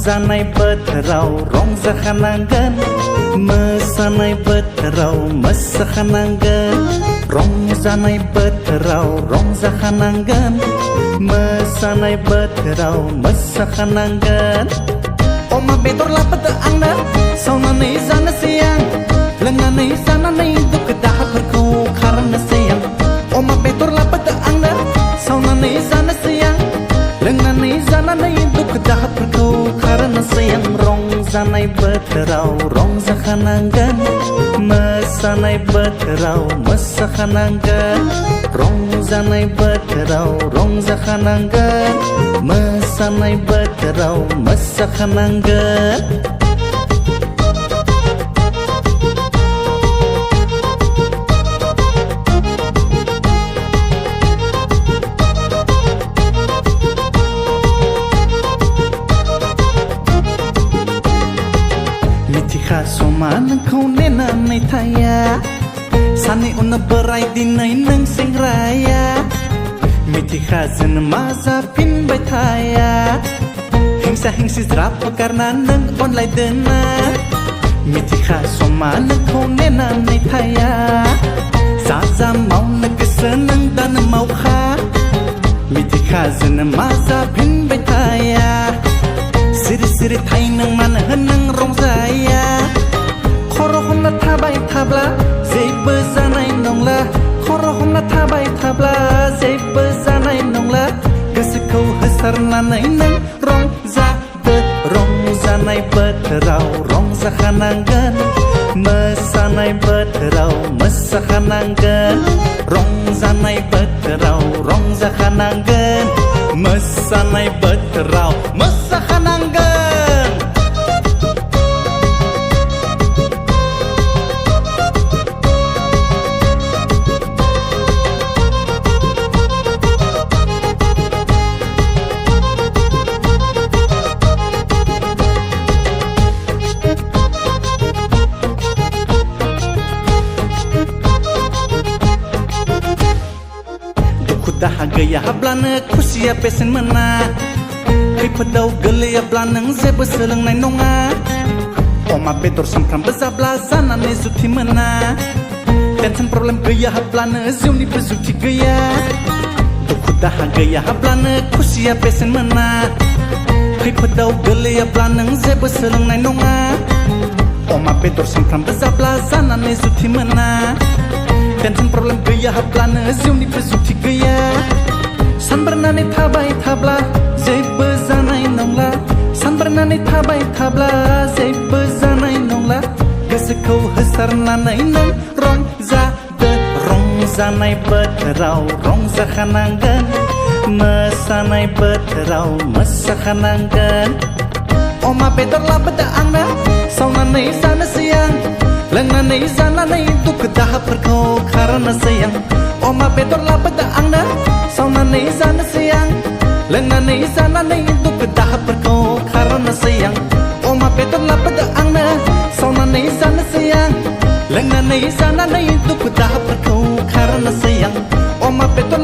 रंजानाय बोथोराव रंजाखानांगोन मोसानाय बोथोराव मोसाखानांगोन रंजानाय बोथोराव रंजाखानांगोन मोसानाय बोथोराव मोसाखानांगोन अमा बेदर लाबोदो आंनो सावनानै जानोसै आं लोंनानै जानानै दुखु दाहाफोरखौ खारहोनोसै आं अमा बेदर लाबोदो आंनो सावनानै जानोसै आं लोंनानै जानानै दुखु दाहाफोरखौ खारहोनोसै आं रंजानाय बोथोराव रंजाखानांगोन मोसानाय बोथोराव मोसाखानांगोन रंजानाय बोथोराव रंजाखानांगोन मोसानाय बोथोराव मोसाखानांगोन मिथिखा समा नोंखौ नेनानै थाया साननै उनाव बोराय दिनै नों सेंग्राया मिथिखा जोनोमा जाफिनबाय थाया हिंसा हिंसि ज्राब गारना नों अनलायदोना मिथिखा समा नोंखौ नेनानै थाया जा जा मावनो गोसो नों दानो मावखा मिथिखा जोनोमा जाफिनबाय थाया सिरि सिरि थायो नों मानो नों रंजाया खर' हमना थाबाय थाब्ला जेबो जानाय नंला खर' हमना थाबाय थाब्ला जेबो जानाय नंला गोसोखौ होसारनानै नों रंजादो रंजानाय बोथोराव रंजाखानांगोन मोसानाय बोथोराव मोसाखानांगोन रंजानाय बोथोराव रंजाखानांगोन मोसानाय बोथोराव मोसाखानांगोन दाहा गैयाब्लानो खुसिया बेसेन मोना खैफोदाव गोलैयाब्ला नों जेबो सोलोंनाय नङा अमा बेदर सानफ्रामबो जाब्ला जानानै जुथि मोना टेनसन प्रब्लेम गैयाब्लानो जिउनिबो जुथि गैया दुखु दाहा गैयाब्लानो खुसिया बेसेन मोना खैफोदाव गोलैयाब्ला नों जेबो सोलोंनाय नङा अमा बेदर सानफ्रामबो जाब्ला जानानै जुथि मोना टेनसन प्रब्लेम गैयाब्लानो जिउनिबो जुथि गैया सानब्रनानै थाबाय थाब्ला जेबो जानाय नंला सानब्रनानै थाबाय थाब्ला जेबो जानाय नंला गोसोखौ होसारनानै नों रंजादो रंजानाय बोथोराव रंजाखानांगोन मोसानाय बोथोराव मोसाखानांगोन अमा बेदर लाबोदो आंनो सावनानै जानोसै आं लोंनानै जानानै दुखु दाहाफोरखौ खारहोनोसै आं अमा बेदर लाबोदो आंनो सावनानै जानोसै आं लोंनानै जानानै दुखु दाहाफोरखौ खारहोनोसै आं अमा बेदर लाबोदो आंनो सावनानै जानोसै आं लोंनानै जानानै दुखु दाहाफोरखौ खारहोनोसै आं अमा बेदर